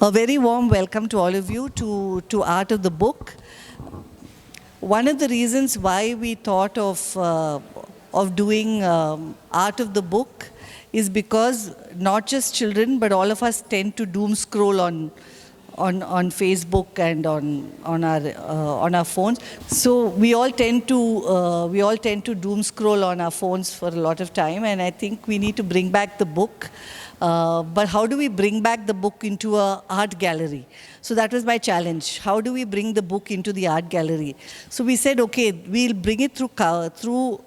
A very warm welcome to all of you to Art of the Book. One of the reasons why we thought of doing Art of the Book is because not just children, but all of us tend to doom scroll on Facebook and on our phones. So we all tend to doom scroll on our phones for a lot of time, and I think we need to bring back the book. But how do we bring back the book into an art gallery? So that was my challenge. How do we bring the book into the art gallery? So we said, okay, we'll bring it through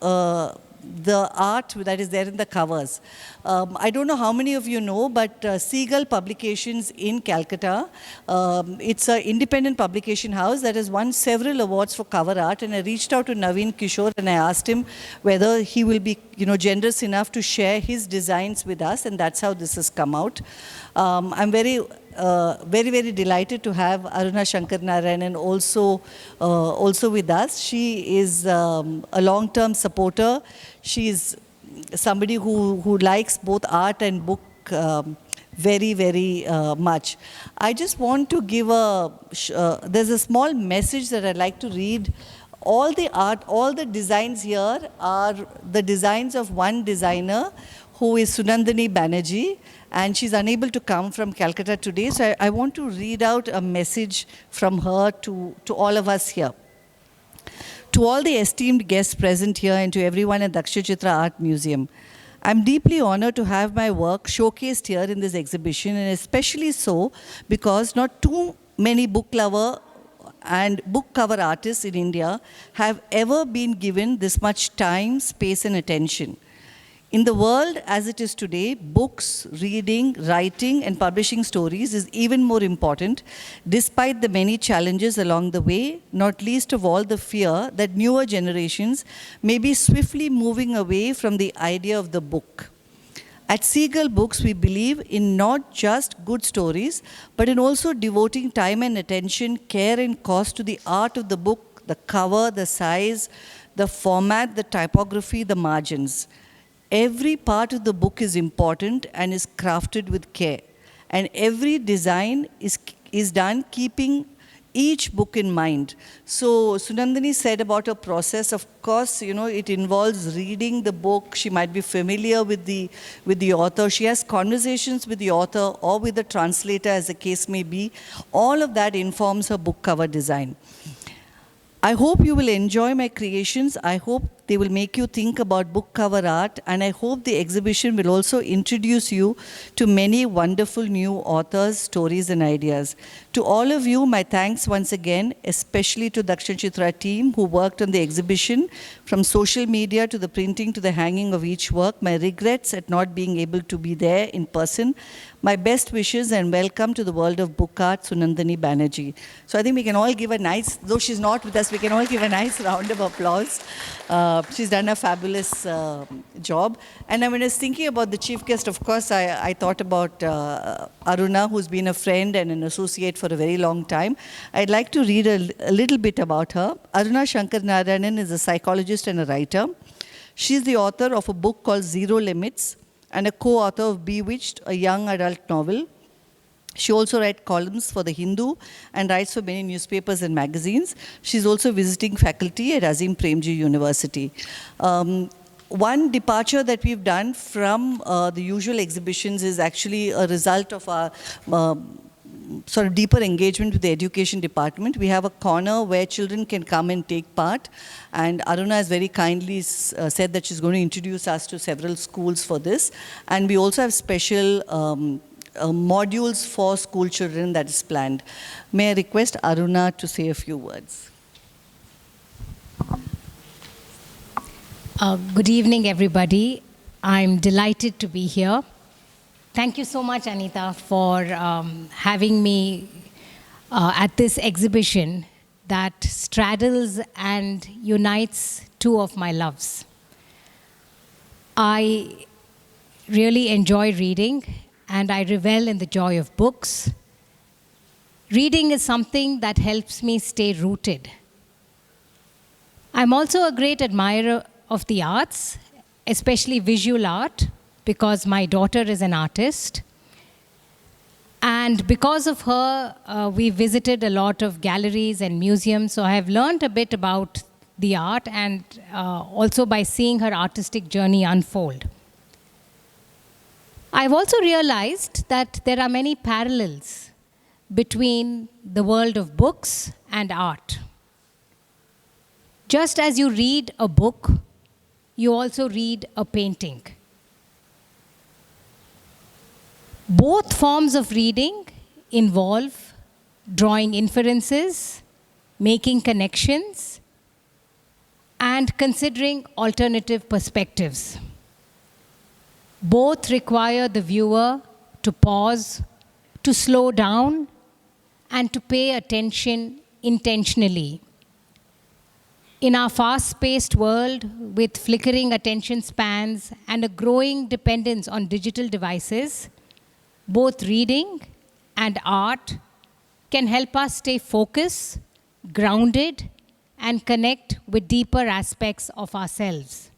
the art that is there in the covers. I don't know how many of you know, but Seagull Publications in Calcutta, it's an independent publication house that has won several awards for cover art, and I reached out to Naveen Kishore and I asked him whether he will be generous enough to share his designs with us, and that's how this has come out. I'm very delighted to have Aruna Shankar Narayanan also with us. She is a long-term supporter. She is somebody who likes both art and book very much. I just want to give there's a small message that I'd like to read. All the art, all the designs here are the designs of one designer who is Sunandani Banerjee, and she's unable to come from Calcutta today. So I want to read out a message from her to all of us here. To all the esteemed guests present here and to everyone at Dakshinachitra Art Museum, I'm deeply honored to have my work showcased here in this exhibition, and especially so because not too many book lover and book cover artists in India have ever been given this much time, space and attention. In the world as it is today, books, reading, writing and publishing stories is even more important despite the many challenges along the way, not least of all the fear that newer generations may be swiftly moving away from the idea of the book. At Seagull Books, we believe in not just good stories, but in also devoting time and attention, care and cost to the art of the book, the cover, the size, the format, the typography, the margins. Every part of the book is important and is crafted with care. And every design is done keeping each book in mind. So Sunandani said about her process, of course, it involves reading the book. She might be familiar with the author. She has conversations with the author or with the translator, as the case may be. All of that informs her book cover design. I hope you will enjoy my creations. I hope they will make you think about book cover art, and I hope the exhibition will also introduce you to many wonderful new authors, stories and ideas. To all of you, my thanks once again, especially to Dakshinachitra team who worked on the exhibition, from social media to the printing to the hanging of each work. My regrets at not being able to be there in person. My best wishes and welcome to the world of book art, Sunandani Banerjee. So I think we can all give a nice, though she's not with us, we can all give a nice round of applause. She's done a fabulous job. And when I was thinking about the chief guest, of course, I thought about Aruna, who's been a friend and an associate for a very long time. I'd like to read a little bit about her. Aruna Shankar Narayanan is a psychologist and a writer. She's the author of a book called Zero Limits and a co-author of Bewitched, a young adult novel. She also writes columns for The Hindu and writes for many newspapers and magazines. She's also visiting faculty at Azim Premji University. One departure that we've done from the usual exhibitions is actually a result of our sort of deeper engagement with the education department. We have a corner where children can come and take part, and Aruna has very kindly said that she's going to introduce us to several schools for this. And we also have special modules for school children that is planned. May I request Aruna to say a few words? Good evening, everybody. I'm delighted to be here. Thank you so much, Anita, for having me at this exhibition that straddles and unites two of my loves. I really enjoy reading, and I revel in the joy of books. Reading is something that helps me stay rooted. I'm also a great admirer of the arts, especially visual art, because my daughter is an artist. And because of her, we visited a lot of galleries and museums. So I have learned a bit about the art, and also by seeing her artistic journey unfold. I've also realized that there are many parallels between the world of books and art. Just as you read a book, you also read a painting. Both forms of reading involve drawing inferences, making connections, and considering alternative perspectives. Both require the viewer to pause, to slow down, and to pay attention intentionally. In our fast-paced world, with flickering attention spans and a growing dependence on digital devices, both reading and art can help us stay focused, grounded, and connect with deeper aspects of ourselves.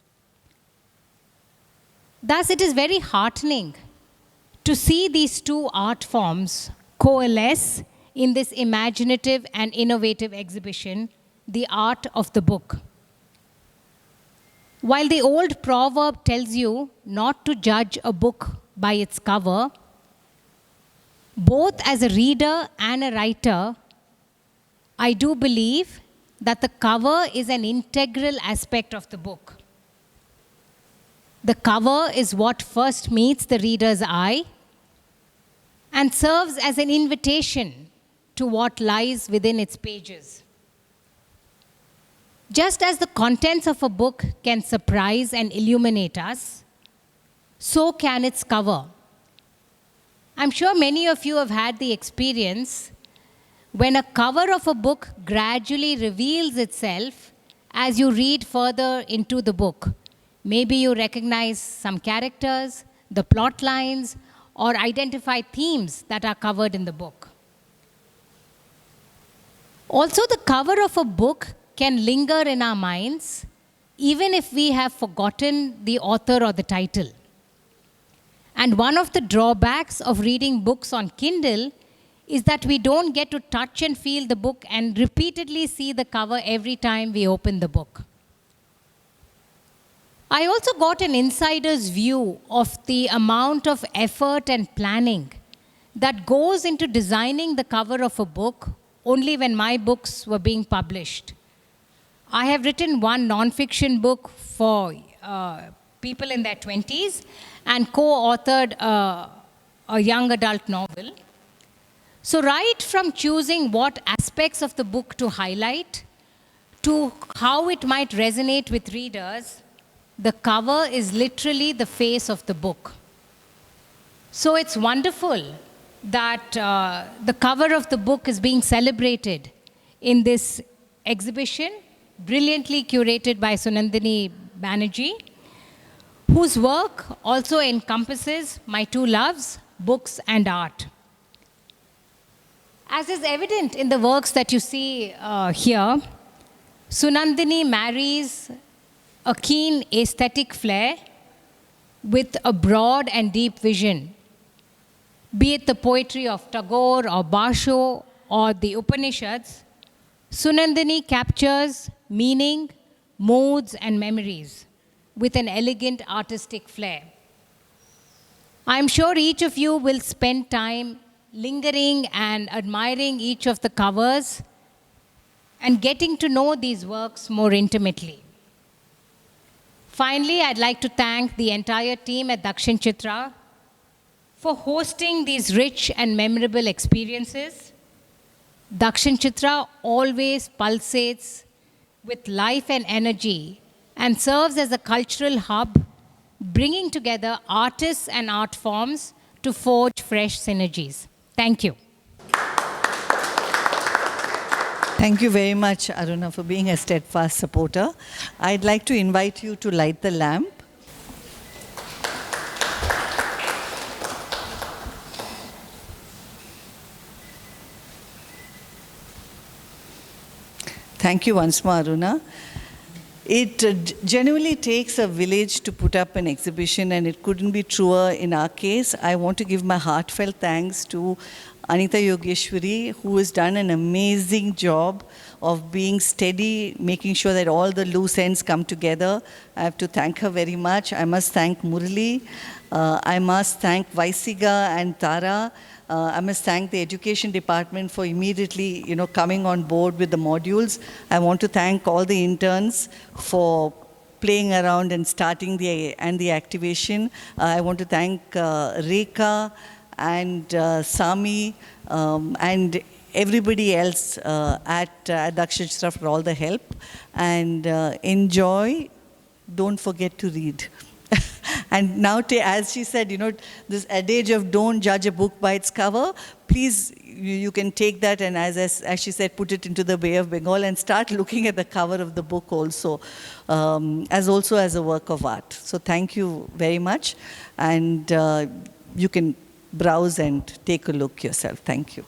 Thus, it is very heartening to see these two art forms coalesce in this imaginative and innovative exhibition, The Art of the Book. While the old proverb tells you not to judge a book by its cover, both as a reader and a writer, I do believe that the cover is an integral aspect of the book. The cover is what first meets the reader's eye and serves as an invitation to what lies within its pages. Just as the contents of a book can surprise and illuminate us, so can its cover. I'm sure many of you have had the experience when a cover of a book gradually reveals itself as you read further into the book. Maybe you recognize some characters, the plot lines, or identify themes that are covered in the book. Also, the cover of a book can linger in our minds even if we have forgotten the author or the title. And one of the drawbacks of reading books on Kindle is that we don't get to touch and feel the book and repeatedly see the cover every time we open the book. I also got an insider's view of the amount of effort and planning that goes into designing the cover of a book only when my books were being published. I have written one non-fiction book for people in their 20s and co-authored a young adult novel. So right from choosing what aspects of the book to highlight to how it might resonate with readers, the cover is literally the face of the book. So it's wonderful that the cover of the book is being celebrated in this exhibition, brilliantly curated by Sunandini Banerjee, whose work also encompasses my two loves, books and art. As is evident in the works that you see here, Sunandini marries a keen aesthetic flair with a broad and deep vision. Be it the poetry of Tagore or Basho or the Upanishads, Sunandini captures meaning, moods, and memories with an elegant artistic flair. I'm sure each of you will spend time lingering and admiring each of the covers and getting to know these works more intimately. Finally, I'd like to thank the entire team at Dakshinachitra for hosting these rich and memorable experiences. Dakshinachitra always pulsates with life and energy and serves as a cultural hub, bringing together artists and art forms to forge fresh synergies. Thank you. Thank you very much, Aruna, for being a steadfast supporter. I'd like to invite you to light the lamp. Thank you once more, Aruna. It genuinely takes a village to put up an exhibition, and it couldn't be truer in our case. I want to give my heartfelt thanks to Anita Yogeshwari, who has done an amazing job of being steady, making sure that all the loose ends come together. I have to thank her very much. I must thank Murali. I must thank Vaisiga and Tara. I must thank the education department for immediately, coming on board with the modules. I want to thank all the interns for playing around and starting the activation. I want to thank Rekha and Sami and everybody else at Dakshinachitra for all the help. And enjoy. Don't forget to read. And now, as she said, this adage of don't judge a book by its cover, please, you can take that and, as she said, put it into the Bay of Bengal and start looking at the cover of the book also, as a work of art. So thank you very much. And you can browse and take a look yourself. Thank you.